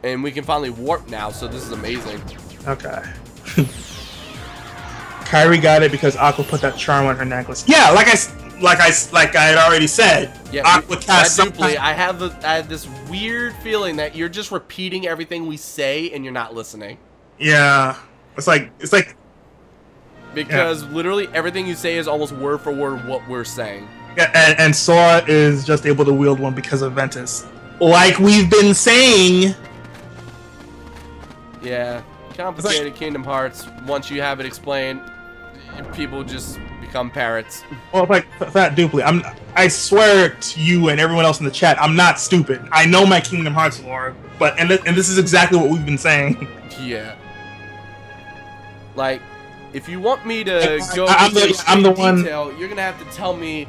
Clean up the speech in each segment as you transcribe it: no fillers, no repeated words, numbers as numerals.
And we can finally warp now, so this is amazing. Okay. Kairi got it because Aqua put that charm on her necklace. Yeah, like I had already said. Yeah, Aqua cast simply. I have this weird feeling that you're just repeating everything we say and you're not listening. Yeah, it's like because literally everything you say is almost word for word what we're saying. Yeah, and Sora is just able to wield one because of Ventus, like we've been saying. Yeah, complicated Kingdom Hearts. Once you have it explained, people just become parrots. Well, like Fat Dupley, I swear to you and everyone else in the chat, I'm not stupid. I know my Kingdom Hearts lore, but and this is exactly what we've been saying. Yeah. Like, if you want me to go I'm the one. detail, you're gonna have to tell me.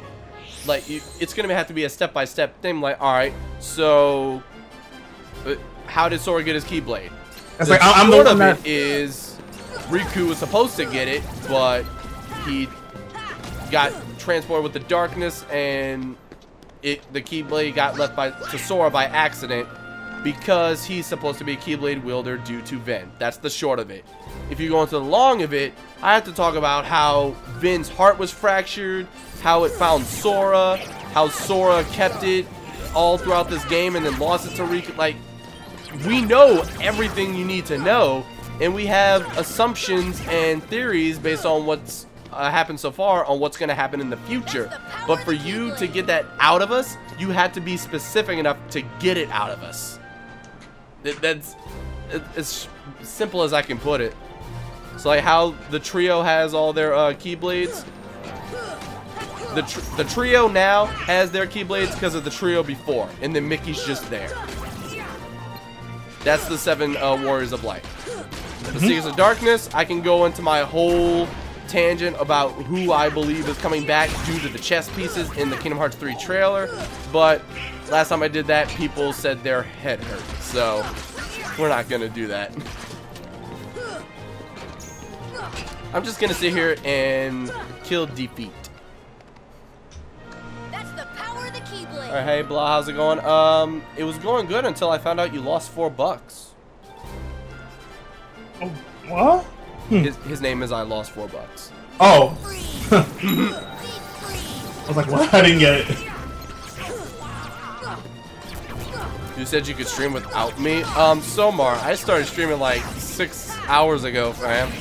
Like, it's gonna have to be a step-by-step thing. Like, all right, so how did Sora get his Keyblade? It's like I'm the one that is Riku was supposed to get it, but he got transported with the darkness, and the Keyblade got left to Sora by accident because he's supposed to be a Keyblade wielder due to Vin. That's the short of it. If you go into the long of it, I have to talk about how Vin's heart was fractured, how it found Sora, how Sora kept it all throughout this game and then lost it to Riku. Like, we know everything you need to know, and we have assumptions and theories based on what's happened so far on what's going to happen in the future. But for you to get that out of us, you had to be specific enough to get it out of us. That's as simple as I can put it. So like how the trio has all their Keyblades. The trio now has their Keyblades because of the trio before, and then Mickey's just there. That's the 7 Warriors of Light. The Seekers of Darkness, I can go into my whole tangent about who I believe is coming back due to the chess pieces in the Kingdom Hearts 3 trailer, but last time I did that, people said their head hurt, so we're not gonna do that. I'm just gonna sit here and kill defeat. That's the power of the Keyblade. Alright, hey Blah, how's it going? It was going good until I found out you lost $4. Oh, what? His name is I lost $4. Oh. I was like, what? I didn't get it. You said you could stream without me? Somar, I started streaming like 6 hours ago, fam.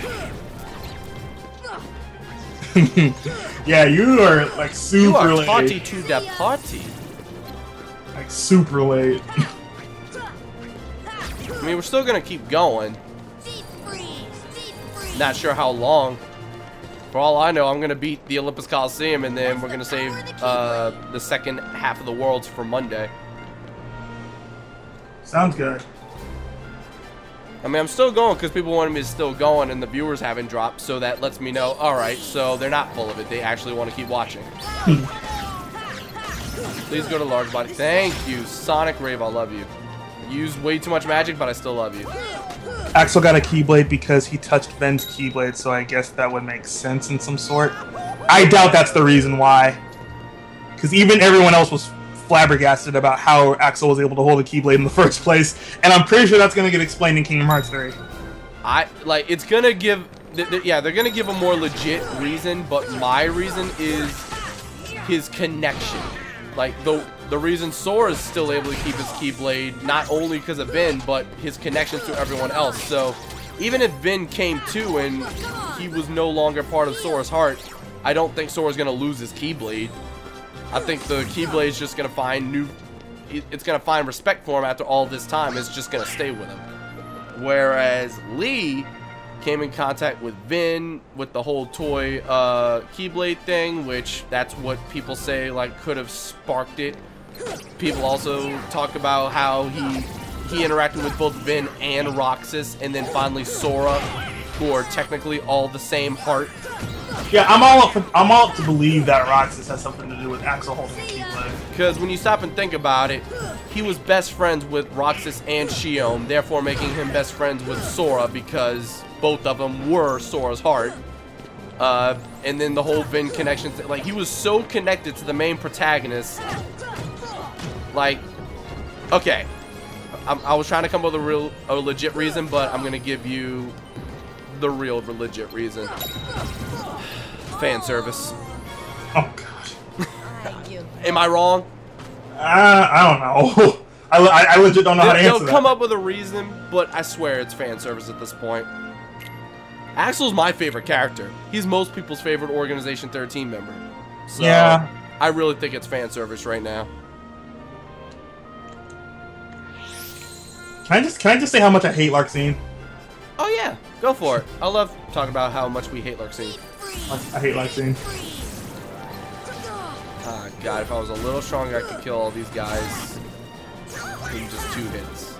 Yeah, you are like super late. You are party to the party. Like super late. I mean, we're still gonna keep going. Not sure how long. For all I know, I'm gonna beat the Olympus Coliseum, and then we're gonna save the second half of the worlds for Monday. Sounds good. I mean, I'm still going because people wanted me to still going, and the viewers haven't dropped, so that lets me know, alright, so they're not full of it. They actually want to keep watching. Please go to large body. Thank you, Sonic Rave, I love you. You use way too much magic, but I still love you. Axel got a Keyblade because he touched Ven's Keyblade, so I guess that would make sense in some sort. I doubt that's the reason why. Because even everyone else was flabbergasted about how Axel was able to hold a Keyblade in the first place, and I'm pretty sure that's going to get explained in Kingdom Hearts 3. It's going to give, yeah, they're going to give a more legit reason, but my reason is his connection. Like, the reason Sora is still able to keep his Keyblade, not only because of Vin, but his connections to everyone else. So, even if Vin came too and he was no longer part of Sora's heart, I don't think Sora's going to lose his Keyblade. I think the Keyblade is just going to find it's going to find respect for him after all this time. It's just going to stay with him. Whereas Lee came in contact with Vin with the whole toy Keyblade thing, which that's what people say like could have sparked it. People also talk about how he interacted with both Vin and Roxas, and then finally Sora, who are technically all the same heart. Yeah, I'm all up to believe that Roxas has something to do with Axel holding the Keyblade. Because when you stop and think about it, he was best friends with Roxas and Xion, therefore making him best friends with Sora because both of them were Sora's heart. And then the whole Vin connection, like he was so connected to the main protagonist. Like, okay, I was trying to come up with a legit reason, but I'm gonna give you the real legit reason. Fan service. Oh gosh. Am I wrong? I don't know. I legit don't know how to answer that. They'll come up with a reason, but I swear it's fan service at this point. Axel's my favorite character. He's most people's favorite Organization 13 member. So yeah. I really think it's fan service right now. Can I just say how much I hate Larxene? Oh yeah, go for it. I love talking about how much we hate Larxene. I hate Larxene. Ah, God, if I was a little stronger, I could kill all these guys in just 2 hits.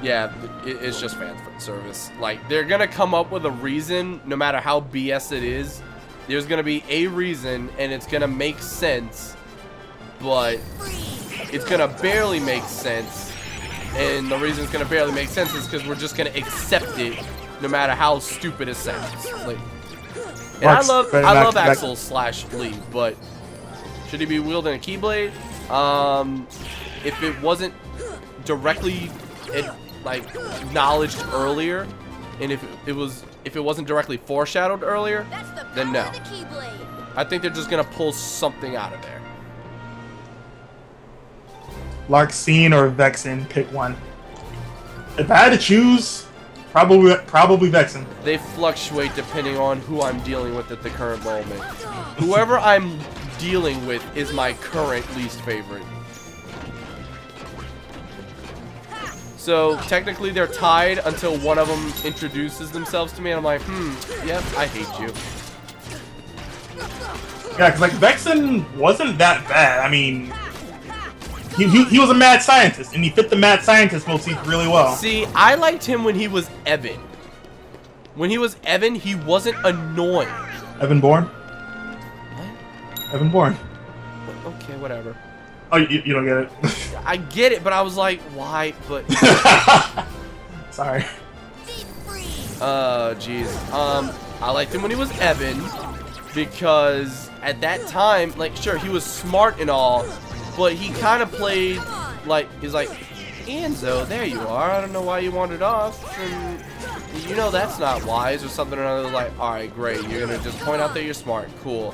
Yeah, it's just fan service. Like, they're gonna come up with a reason, no matter how BS it is. There's gonna be a reason, and it's gonna make sense, but it's gonna barely make sense. And the reason it's gonna barely make sense is because we're just gonna accept it, no matter how stupid it sounds. Like, and I love Axel / Lee, but should he be wielding a Keyblade? If it wasn't directly acknowledged earlier, and if it wasn't directly foreshadowed earlier, then no. I think they're just gonna pull something out of there. Larxene or Vexen, pick one. If I had to choose, probably Vexen. They fluctuate depending on who I'm dealing with at the current moment. Whoever I'm dealing with is my current least favorite. So technically they're tied until one of them introduces themselves to me, and I'm like, yep, I hate you. Yeah, because like Vexen wasn't that bad. I mean, he was a mad scientist, and he fit the mad scientist motif really well. See, I liked him when he was Evan. When he was Evan, he wasn't annoying. Evan Bourne? What? Evan Bourne. Okay, whatever. Oh, you don't get it? I get it, but I was like, why? But sorry. Jeez. I liked him when he was Evan because at that time, like, sure, he was smart and all, but he kind of played like, he's like, Enzo, there you are. I don't know why you wandered off, and you know that's not wise or something or another. Like, all right, great. You're gonna just point out that you're smart, cool.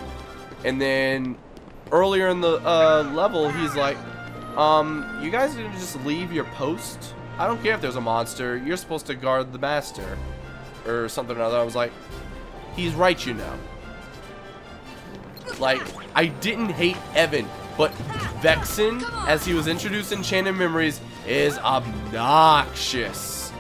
And then earlier in the level, he's like, you guys are gonna just leave your post? I don't care if there's a monster. You're supposed to guard the master. Or something or another. I was like, he's right, you know. Like, I didn't hate Evan, but Vexen, as he was introduced in Chain of Memories, is obnoxious.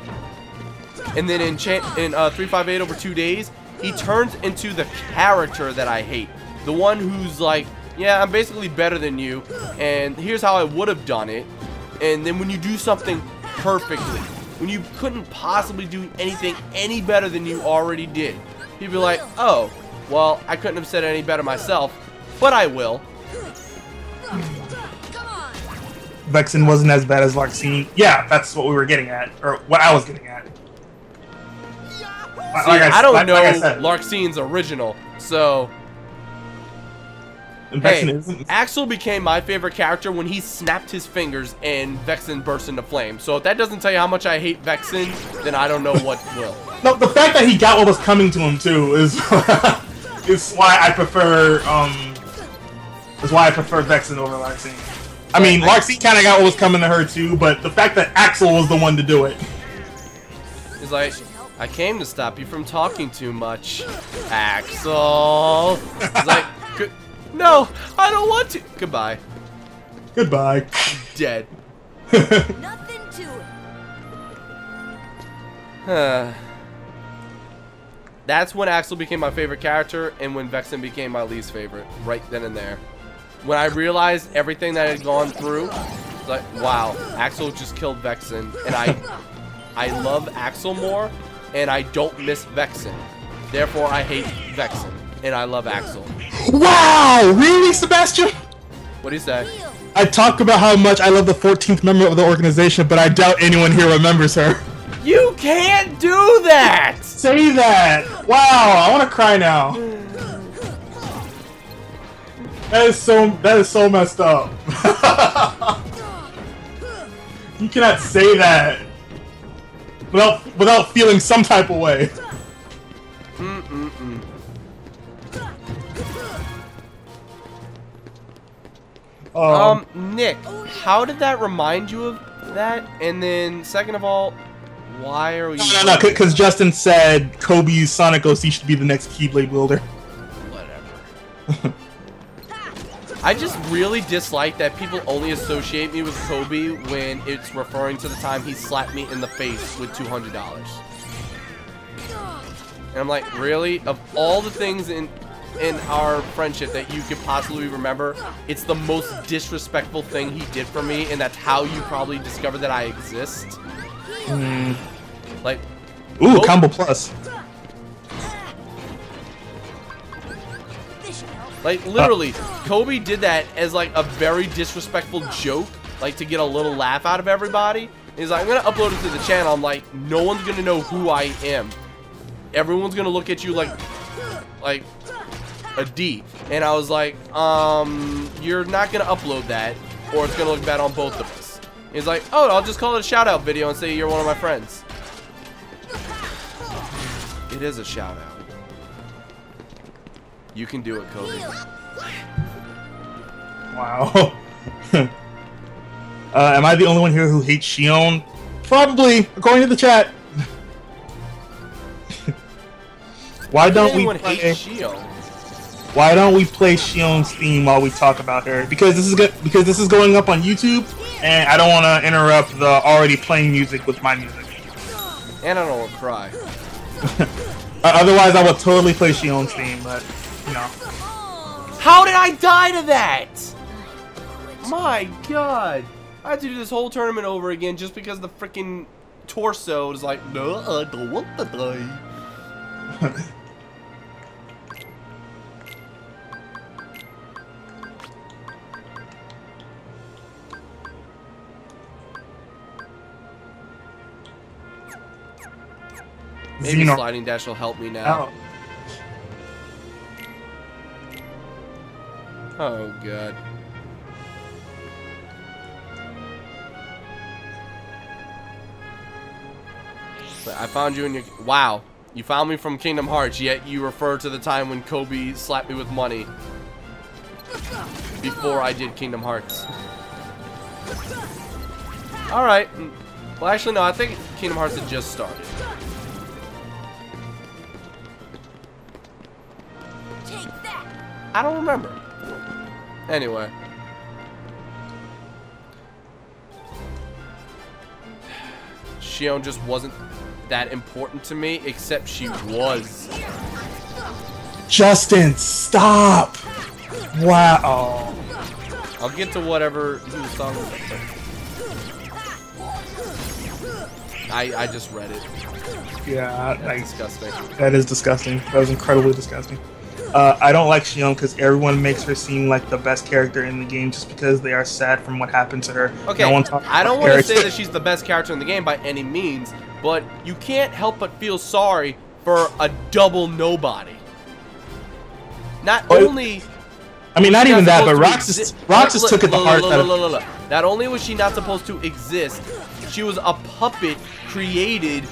And then in 358 over 2 days, he turns into the character that I hate. The one who's like, yeah, I'm basically better than you, and here's how I would have done it. And then when you do something perfectly, when you couldn't possibly do anything any better than you already did, he'd be like, oh, well, I couldn't have said it any better myself, but I will. Vexen wasn't as bad as Larxene. Yeah, that's what we were getting at, or what I was getting at. See, I don't know Larxene's original, so... Hey, Axel became my favorite character when he snapped his fingers and Vexen burst into flame. So if that doesn't tell you how much I hate Vexen, then I don't know what will. No, the fact that he got what was coming to him too is is why I prefer Vexen over Larxene. I mean, Larxene kind of got what was coming to her too, but the fact that Axel was the one to do it. He's like, I came to stop you from talking too much, Axel. He's like, no, I don't want to. Goodbye. Goodbye. Dead. Nothing to it. That's when Axel became my favorite character, and when Vexen became my least favorite, right then and there. When I realized everything that I had gone through, it's like, wow, Axel just killed Vexen, and I love Axel more, and I don't miss Vexen. Therefore, I hate Vexen, and I love Axel. Wow! Really, Sebastian? What'd he say? I talk about how much I love the 14th member of the organization, but I doubt anyone here remembers her. You can't do that! Say that! Wow, I want to cry now. That is so messed up. You cannot say that without feeling some type of way. Nick, how did that remind you of that? And then, second of all, why are you... No, because Justin said Kobe's Sonic OC should be the next Keyblade wielder. Whatever. I just really dislike that people only associate me with Kobe when it's referring to the time he slapped me in the face with $200. And I'm like, really? Of all the things in our friendship that you could possibly remember, it's the most disrespectful thing he did for me, and that's how you probably discovered that I exist. Like, ooh, combo plus. Like, literally, Kobe did that as, like, a very disrespectful joke, like, to get a little laugh out of everybody. He's like, I'm gonna upload it to the channel. I'm like, no one's gonna know who I am. Everyone's gonna look at you like a D. And I was like, you're not gonna upload that, or it's gonna look bad on both of us. He's like, oh, I'll just call it a shout out video and say you're one of my friends. It is a shout out. You can do it, Kobe. Wow. Am I the only one here who hates Shion? Probably, according to the chat. Why don't we play Shion? Why don't we play Shion's theme while we talk about her? Because this is good. Because this is going up on YouTube, and I don't want to interrupt the already playing music with my music. And I don't want to cry. Otherwise, I would totally play Shion's theme, but you know. How did I die to that? My God! I had to do this whole tournament over again just because the freaking torso is like, no, I don't want to die. Maybe sliding dash will help me now. Oh, God. I found you in your... Wow. You found me from Kingdom Hearts, yet you refer to the time when Kobe slapped me with money before I did Kingdom Hearts. Alright. Well, actually, no. I think Kingdom Hearts had just started. I don't remember. Anyway. Shion just wasn't that important to me, except she was. Justin, stop! Wow. I'll get to whatever he was talking about. I just read it. Yeah, that's disgusting. That is disgusting. That was incredibly disgusting. I don't like Shion because everyone makes her seem like the best character in the game just because they are sad from what happened to her. Okay, I don't want to say that she's the best character in the game by any means, but you can't help but feel sorry for a double nobody. Not only... I mean, not even that, but Roxas took it the hard side. Not only was she not supposed to exist, she was a puppet created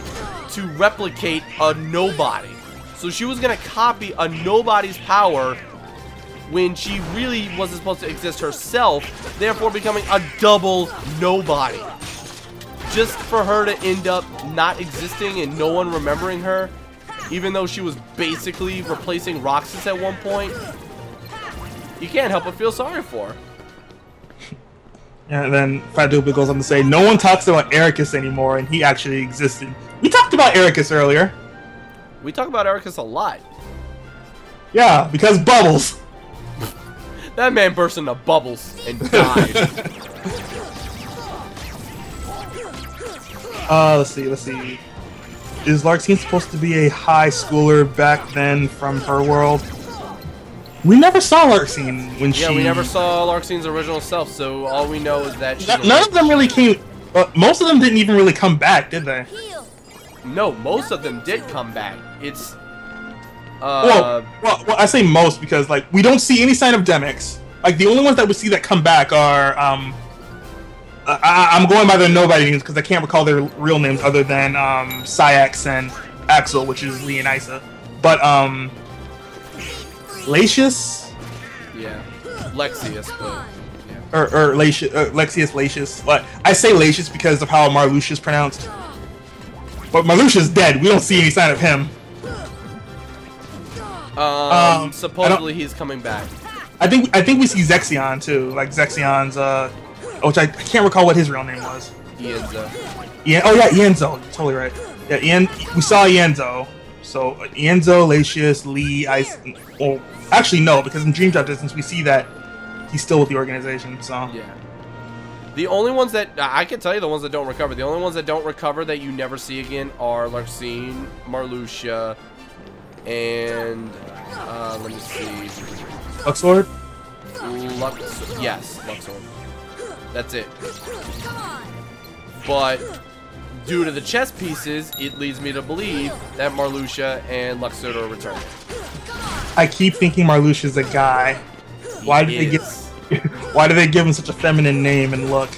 to replicate a nobody. So she was going to copy a nobody's power when she really wasn't supposed to exist herself, therefore becoming a double nobody. Just for her to end up not existing and no one remembering her, even though she was basically replacing Roxas at one point, you can't help but feel sorry for her. And then Fat Duper goes on to say, no one talks about Ericus anymore, and he actually existed. We talked about Ericus earlier. We talk about Ericus a lot. Yeah, because bubbles. That man burst into bubbles and died. Let's see. Is Larxene supposed to be a high schooler back then from her world? We never saw Larxene when she... Yeah, we never saw Larxene's original self, so all we know is that she... None of them really came... most of them didn't even really come back, did they? No, most of them did come back. It's... Well, I say most because, like, we don't see any sign of Demyx. Like the only ones that we see that come back are I'm going by their nobody names because I can't recall their real names other than Syax and Axel, which is Lee and Isa. But Latius, yeah, Lexius, but yeah. or Lexius, Latius. But I say Latius because of how Marluxia is pronounced. But Marluxia's dead. We don't see any sign of him. Supposedly he's coming back. I think we see Zexion too, like Zexion's which I can't recall what his real name was. Ienzo. Oh yeah, Ienzo. You're totally right. Yeah, we saw Ienzo. So Ienzo, Latius, Lee, well, actually no, because in Dream Drop Distance we see that he's still with the organization. So yeah. The only ones that I can tell you, the ones that don't recover. The only ones that don't recover that you never see again are Larxene, Marluxia, and let me see. Luxord? Yes, Luxord. That's it. But due to the chess pieces, it leads me to believe that Marluxia and Luxord are returning. I keep thinking Marluxia's a guy. Why did they give him such a feminine name and look?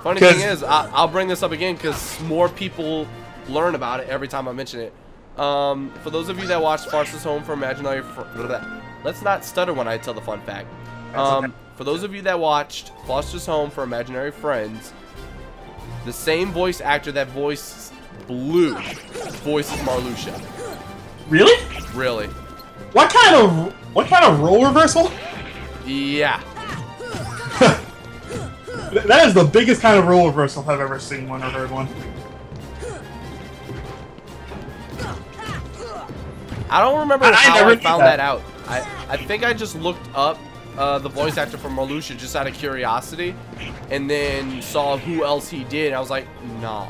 Funny thing is, I'll bring this up again because more people learn about it every time I mention it. For those of you that watched Foster's Home for Imaginary let's not stutter when I tell the fun fact. Okay. For those of you that watched Foster's Home for Imaginary Friends, the same voice actor that voiced Blue voices Marluxia. Really? Really. What kind of role reversal? Yeah. That is the biggest kind of role reversal I've ever seen one or heard one. I don't remember how never I knew found that. that out. I think I just looked up the voice actor for Marluxia just out of curiosity, and then saw who else he did. I was like, nah.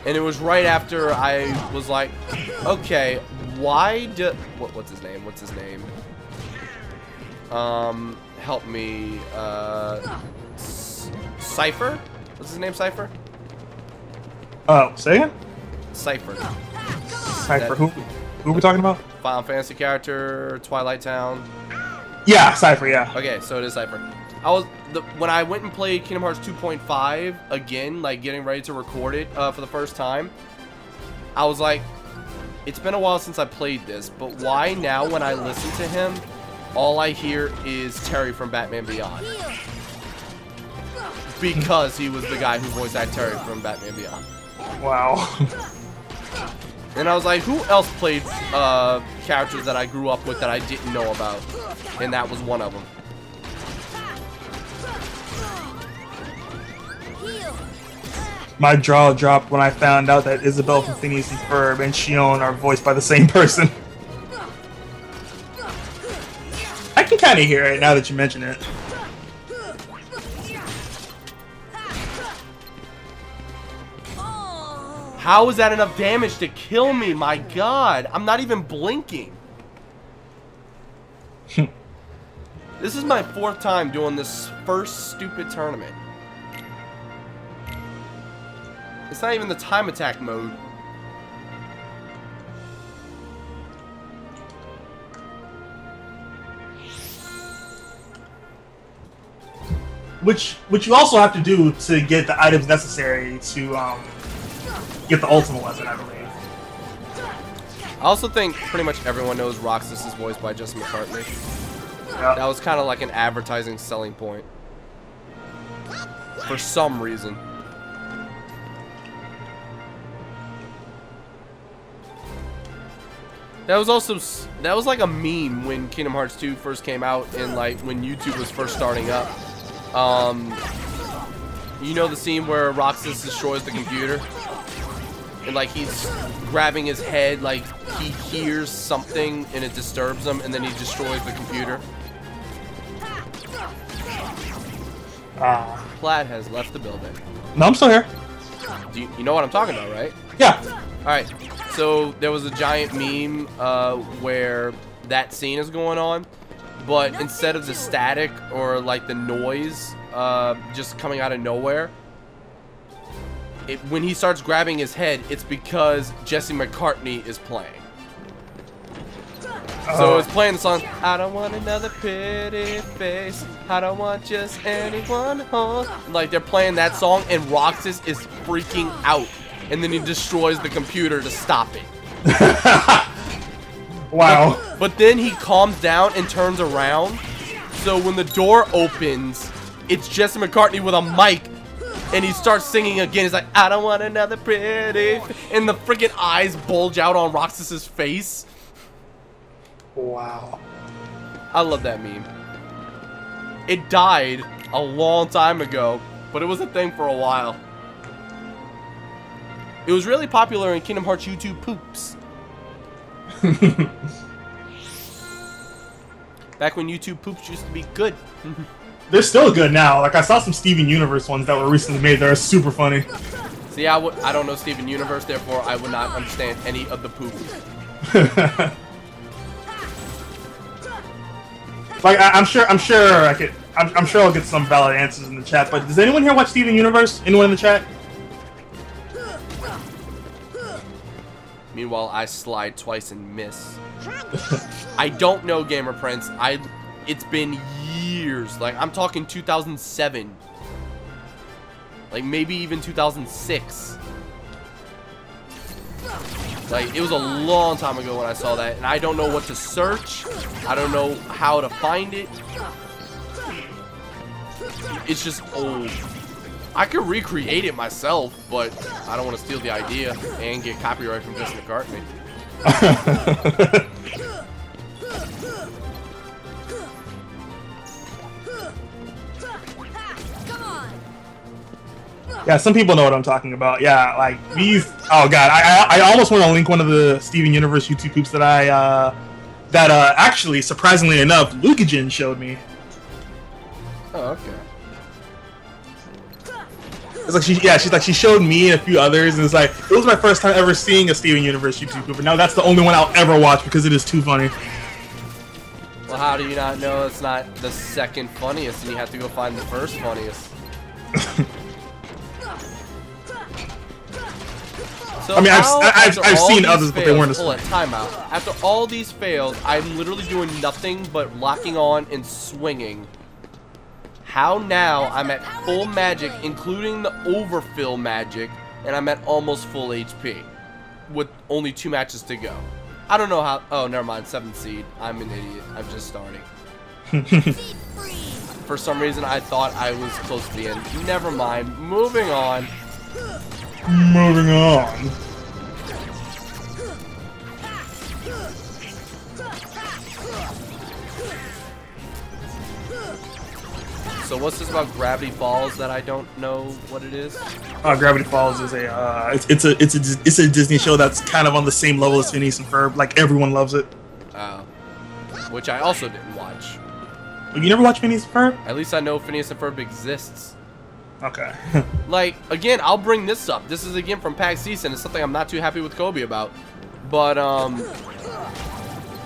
And it was right after I was like, okay, why do what's his name? What's his name? Help me. Cypher? What's his name? Cypher? Oh, say again? Cypher. Cypher. Who are we talking about? Final Fantasy character, Twilight Town. Yeah, Cypher. Yeah. Okay, so it is Cypher. When I went and played Kingdom Hearts 2.5 again, like getting ready to record it for the first time, I was like, it's been a while since I played this, but why now when I listen to him, all I hear is Terry from Batman Beyond? Because he was the guy who voiced acted Terry from Batman Beyond. Wow. And I was like, who else played characters that I grew up with that I didn't know about? And that was one of them. My jaw dropped when I found out that Isabelle from Phineas and Ferb and Shion are voiced by the same person. I can kind of hear it now that you mention it. How is that enough damage to kill me? My God, I'm not even blinking. This is my 4th time doing this first stupid tournament. It's not even the time attack mode. Which you also have to do to get the items necessary to get the ultimate weapon, I believe. I also think pretty much everyone knows Roxas is voiced by Justin McCartney. Yep. That was kind of like an advertising selling point. For some reason. That was like a meme when Kingdom Hearts 2 first came out and like when YouTube was first starting up. You know the scene where Roxas destroys the computer? And like he's grabbing his head, like he hears something and it disturbs him, and then he destroys the computer. Plaid has left the building. No, I'm still here. You know what I'm talking about, right? Yeah. Alright, so there was a giant meme where that scene is going on, but instead of the static or like the noise just coming out of nowhere, when he starts grabbing his head, it's because Jesse McCartney is playing. So it's playing the song, I don't want another pretty face, I don't want just anyone home. Like, they're playing that song, and Roxas is freaking out. And then he destroys the computer to stop it. Wow. But then he calms down and turns around. So when the door opens, it's Jesse McCartney with a mic. And he starts singing again. He's like, I don't want another pretty. And the freaking eyes bulge out on Roxas's face. Wow. I love that meme. It died a long time ago, but it was a thing for a while. It was really popular in Kingdom Hearts YouTube poops. Back when YouTube poops used to be good. They're still good now. Like, I saw some Steven Universe ones that were recently made that are super funny. See, I don't know Steven Universe, therefore I would not understand any of the poop. Like, I'm sure I'll get some valid answers in the chat. But does anyone here watch Steven Universe? Anyone in the chat? Meanwhile, I slide twice and miss. I don't know, Gamer Prince. It's been years. Like, I'm talking 2007. Like, maybe even 2006. Like, it was a long time ago when I saw that, and I don't know what to search. I don't know how to find it. It's just old. I could recreate it myself, but I don't want to steal the idea and get copyright from Jesse McCartney. Yeah, some people know what I'm talking about. Yeah, like these. Oh god, I almost want to link one of the Steven Universe YouTube poops that actually, surprisingly enough, Lukagen showed me. Oh, okay. It's like she showed me and a few others, and it's like it was my first time ever seeing a Steven Universe YouTube poop, but now that's the only one I'll ever watch because it is too funny. Well, how do you not know it's not the second funniest, and you have to go find the first funniest? So I mean, I've seen others, but they weren't as funny. Time out. After all these fails, I'm literally doing nothing but locking on and swinging. How now I'm at full magic, including the overfill magic, and I'm at almost full HP with only 2 matches to go. I don't know how. Oh, never mind. 7th seed. I'm an idiot. I'm just starting. For some reason, I thought I was close to the end. Never mind. Moving on. Moving on. So what's this about Gravity Falls that I don't know what it is? Gravity Falls is it's a Disney show that's kind of on the same level as Phineas and Ferb. Like everyone loves it. Which I also didn't watch. You never watched Phineas and Ferb? At least I know Phineas and Ferb exists. Okay. Like, again, I'll bring this up. This is, again, from PAX East, and it's something I'm not too happy with Kobe about. But,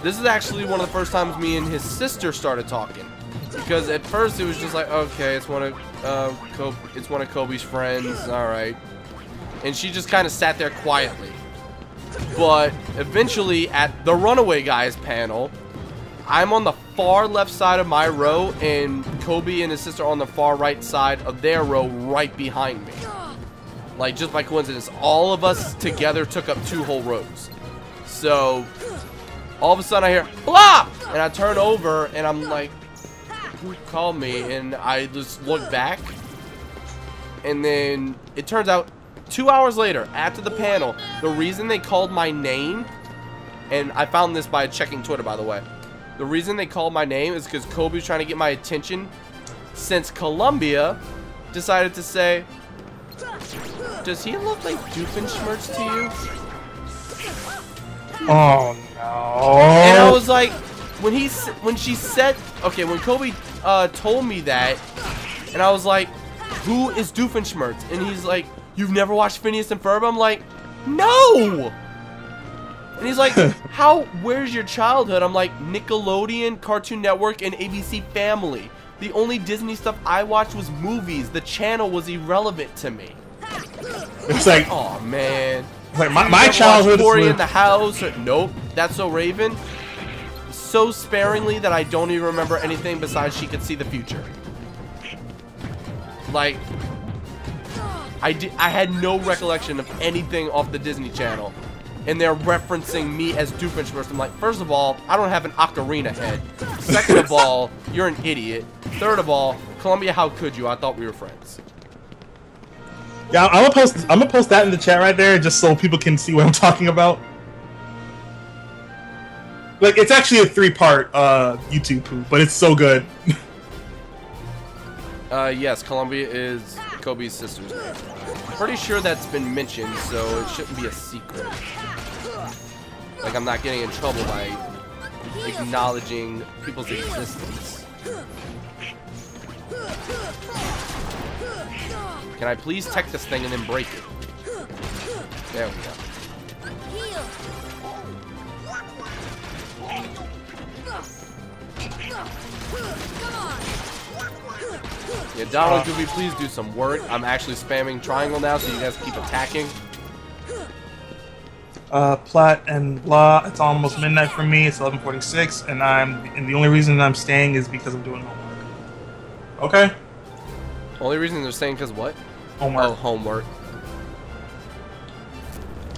this is actually one of the first times me and his sister started talking. Because at first it was just like, okay, it's one of Kobe's friends, alright. And she just kind of sat there quietly. But, eventually, at the Runaway Guys panel, I'm on the far left side of my row, and Kobe and his sister are on the far right side of their row right behind me. Like, just by coincidence, all of us together took up 2 whole rows. So, all of a sudden I hear, blah! And I turn over, and I'm like, who called me? And I just look back, and then it turns out 2 hours later, after the panel, the reason they called my name, and I found this by checking Twitter, by the way. The reason they called my name is because Kobe was trying to get my attention since Columbia decided to say, does he look like Doofenshmirtz to you? Oh, no. And I was like, when she said, okay, when Kobe told me that, and I was like, who is Doofenshmirtz? And he's like, you've never watched Phineas and Ferb? I'm like, no! And he's like, where's your childhood? I'm like, Nickelodeon, Cartoon Network, and ABC Family. The only Disney stuff I watched was movies. The channel was irrelevant to me. It's like, oh man. Like my childhood Cory in the House. Nope. That's So Raven. so sparingly that I don't even remember anything besides she could see the future. Like, I had no recollection of anything off the Disney Channel. And they're referencing me as Doofenshmirtz. I'm like, first of all, I don't have an ocarina head. Second of all, you're an idiot. Third of all, Columbia, how could you? I thought we were friends. Yeah, I'm gonna post that in the chat right there, just so people can see what I'm talking about. Like, it's actually a 3-part YouTube poop, but it's so good. Yes, Columbia is Kobe's sister's name. Pretty sure that's been mentioned, so it shouldn't be a secret. Like, I'm not getting in trouble by acknowledging people's existence. Can I please tech this thing and then break it? There we go. Yeah, Donald, could we please do some work? I'm actually spamming triangle now, so you guys keep attacking. Plat and blah. It's almost midnight for me. It's 11:46, and the only reason I'm staying is because I'm doing homework. Okay. Only reason they're saying because what? Homework. Oh, homework.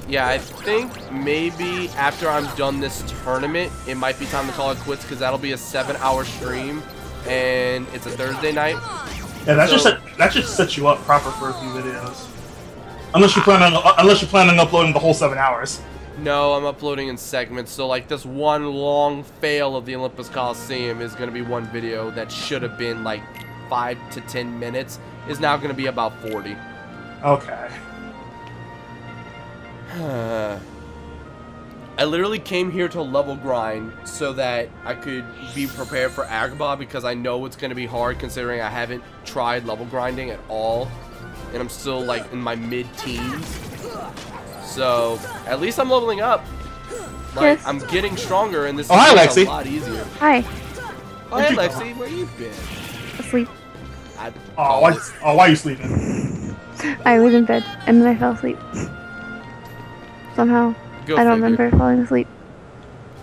Yeah, I think maybe after I'm done this tournament, it might be time to call it quits because that'll be a 7-hour stream, and it's a Thursday night. Yeah, that should set you up proper for a few videos. Unless you plan on uploading the whole 7 hours. No, I'm uploading in segments. So like this one long fail of the Olympus Coliseum is gonna be one video that should have been like 5 to 10 minutes. Is now gonna be about 40. Okay. I literally came here to level grind so that I could be prepared for Agrabah because I know it's going to be hard considering I haven't tried level grinding at all. And I'm still like in my mid-teens. So at least I'm leveling up. Like, yes. I'm getting stronger and this is hi, Lexi. A lot easier. Hi. Oh, hey, Lexi. Where you been? Asleep. Why are you sleeping? I was in bed and then I fell asleep. Somehow. I don't remember falling asleep.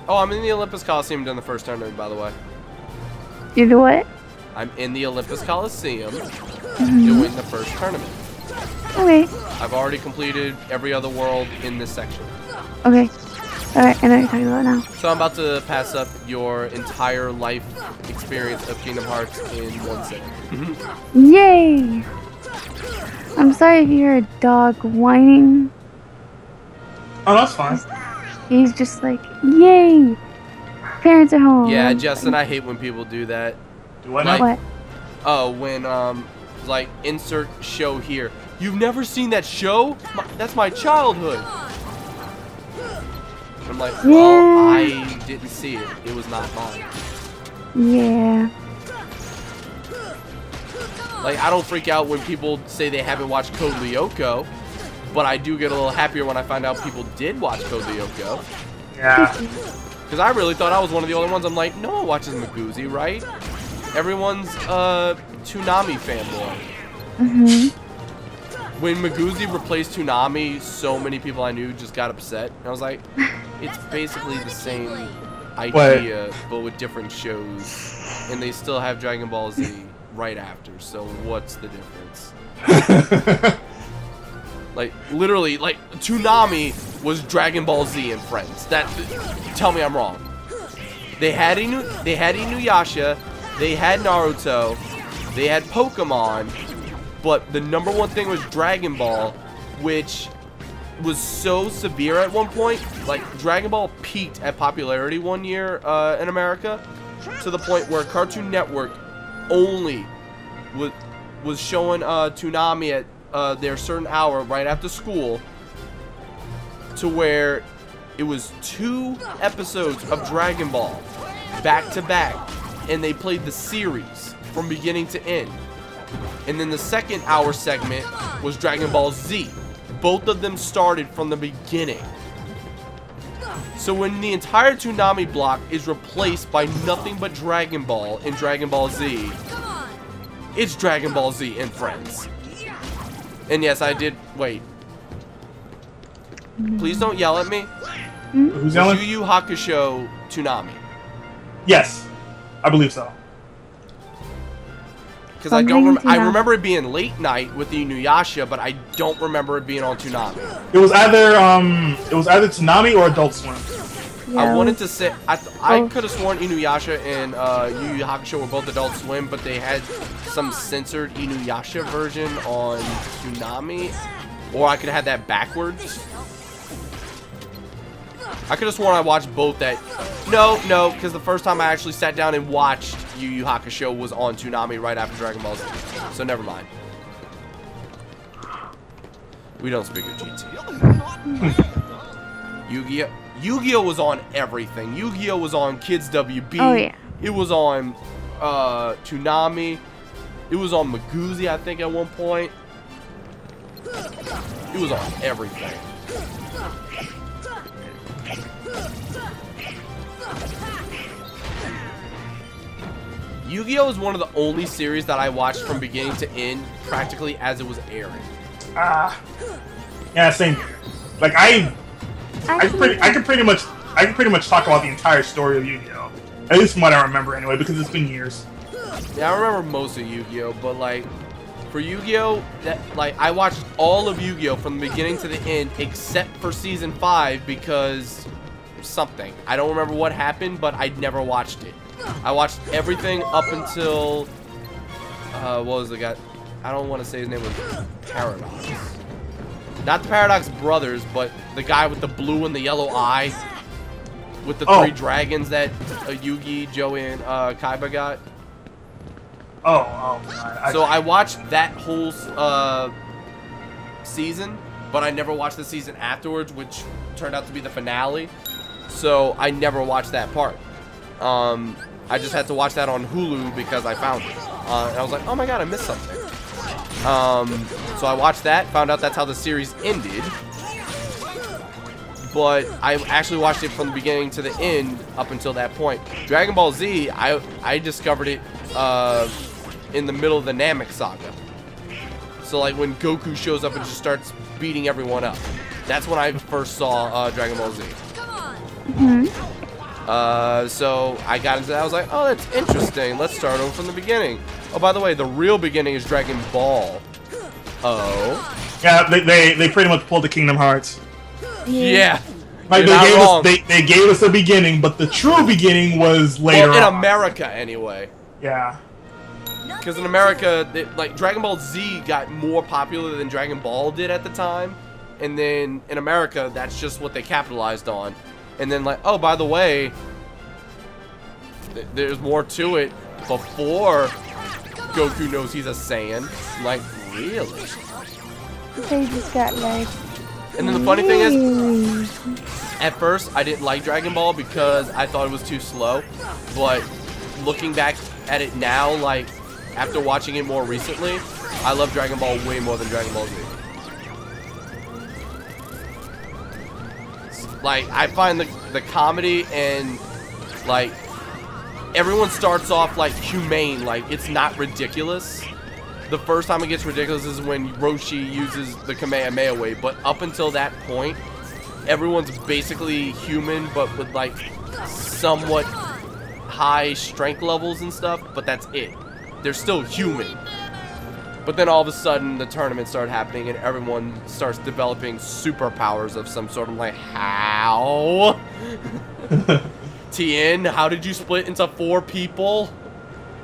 Oh, I'm in the Olympus Coliseum doing the first tournament, by the way. You do what? I'm in the Olympus Coliseum doing the first tournament. Okay. I've already completed every other world in this section. Okay. Alright, I know what you're talking about now. So I'm about to pass up your entire life experience of Kingdom Hearts in one sitting. Yay! I'm sorry if you hear a dog whining. Oh, that's fine. He's just like, yay! Parents are home. Yeah, Justin, I hate when people do that. Do what? Like, what? Oh, when, like, insert show here. You've never seen that show? That's my childhood. I'm like, well, I didn't see it. It was not mine. Yeah. Like, I don't freak out when people say they haven't watched Code Lyoko. But I do get a little happier when I find out people did watch Code Lyoko. Yeah. Because I really thought I was one of the only ones. I'm like, no one watches Maguzi, right? Everyone's a Toonami fanboy. When Maguzi replaced Toonami, so many people I knew just got upset. And I was like, it's basically the same idea, but with different shows. And they still have Dragon Ball Z right after. So what's the difference? Like, literally, like, Toonami was Dragon Ball Z and Friends. Tell me I'm wrong. They had Inuyasha, they had Naruto, they had Pokemon, but the #1 thing was Dragon Ball, which was so severe at one point. Like, Dragon Ball peaked at popularity one year in America, to the point where Cartoon Network only was showing Toonami at their certain hour right after school, to where it was 2 episodes of Dragon Ball back to back, and they played the series from beginning to end. And then the second hour segment was Dragon Ball Z. Both of them started from the beginning. So when the entire Toonami block is replaced by nothing but Dragon Ball and Dragon Ball Z, it's Dragon Ball Z and Friends. And yes, I did. Wait. Please don't yell at me. Who's yelling? Yu Yu Hakusho Toonami. Yes, I believe so. Because I don't I remember it being late night with the Inuyasha, but I don't remember it being on Toonami. It was either Toonami or Adult Swim. Yeah, I wanted to say I could have sworn Inuyasha and Yu Yu Hakusho were both Adult Swim, but they had some censored Inuyasha version on Toonami, or I could have had that backwards. I could have sworn I watched both that. No, because the first time I actually sat down and watched Yu Yu Hakusho was on Toonami right after Dragon Ball Z. So never mind. We don't speak of GT. Yu-Gi-Oh! Yu-Gi-Oh! Was on everything. Yu-Gi-Oh! Was on Kids WB. Oh, yeah. It was on Toonami. It was on Maguzi, I think, at one point. It was on everything. Yu-Gi-Oh! Is one of the only series that I watched from beginning to end practically as it was airing. Yeah, same here. Like I can pretty much talk about the entire story of Yu-Gi-Oh! At least from what I remember anyway, because it's been years. Yeah, I remember most of Yu-Gi-Oh! But like for Yu-Gi-Oh! I watched all of Yu-Gi-Oh! From the beginning to the end except for season 5 because something. I don't remember what happened, but I'd never watched it. I watched everything up until what was the guy? I don't want to say his name was Paradox. Not the Paradox Brothers, but the guy with the blue and the yellow eye with the 3 dragons that Yugi, Joey, and Kaiba got. Oh God. So I watched that whole season, but I never watched the season afterwards, which turned out to be the finale. So I never watched that part. I just had to watch that on Hulu because I found it. And I was like, oh my god, I missed something. So I watched that, found out that's how the series ended. But I actually watched it from the beginning to the end up until that point. Dragon Ball Z, I discovered it in the middle of the Namek saga. So like when Goku shows up and just starts beating everyone up. That's when I first saw Dragon Ball Z. So I got into that. I was like, oh, that's interesting. Let's start over from the beginning. Oh, by the way, the real beginning is Dragon Ball. Oh. Yeah, they pretty much pulled the Kingdom Hearts. Yeah. Like they gave us a beginning, but the true beginning was later in on. America, anyway. Yeah. Because in America, like Dragon Ball Z got more popular than Dragon Ball did at the time, and then in America, that's just what they capitalized on. And then like, oh, by the way, there's more to it before Goku knows he's a Saiyan. Like, really? They just got like. And then the funny thing is, at first I didn't like Dragon Ball because I thought it was too slow. But looking back at it now, like after watching it more recently, I love Dragon Ball way more than Dragon Ball Z. Like, I find the comedy and, like, everyone starts off, like, humane. Like, it's not ridiculous. The first time it gets ridiculous is when Roshi uses the Kamehameha wave. But up until that point, everyone's basically human, but with, like, somewhat high strength levels and stuff. But that's it. They're still human. But then all of a sudden, the tournaments start happening and everyone starts developing superpowers of some sort. I'm like, how? Tien, how did you split into 4 people?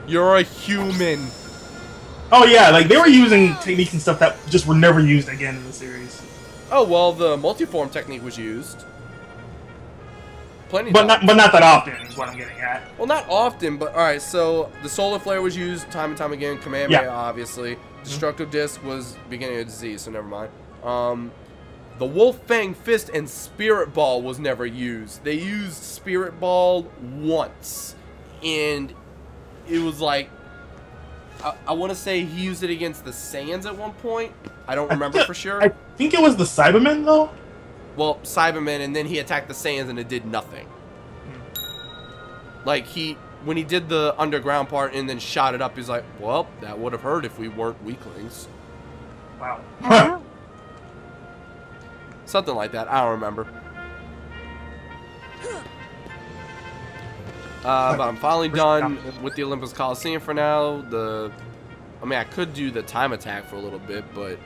You're a human. Oh yeah, like they were using techniques and stuff that just were never used again in the series. Oh well, the multiform technique was used. Plenty. But not that often is what I'm getting at. Well, not often, but all right. So the solar flare was used time and time again. Kamehameha, obviously. Destructive Disc was beginning of disease, so never mind. The Wolf Fang Fist and Spirit Ball was never used. They used Spirit Ball once, and it was like, I want to say he used it against the Saiyans at one point. I don't remember for sure. I think it was the Cybermen, though. Well, Cybermen, and then he attacked the Saiyans, and it did nothing. Like, when he did the underground part and then shot it up, he's like, well, that would have hurt if we weren't weaklings. Wow. Something like that. I don't remember. But I'm finally done with the Olympus Coliseum for now. I mean, I could do the time attack for a little bit, but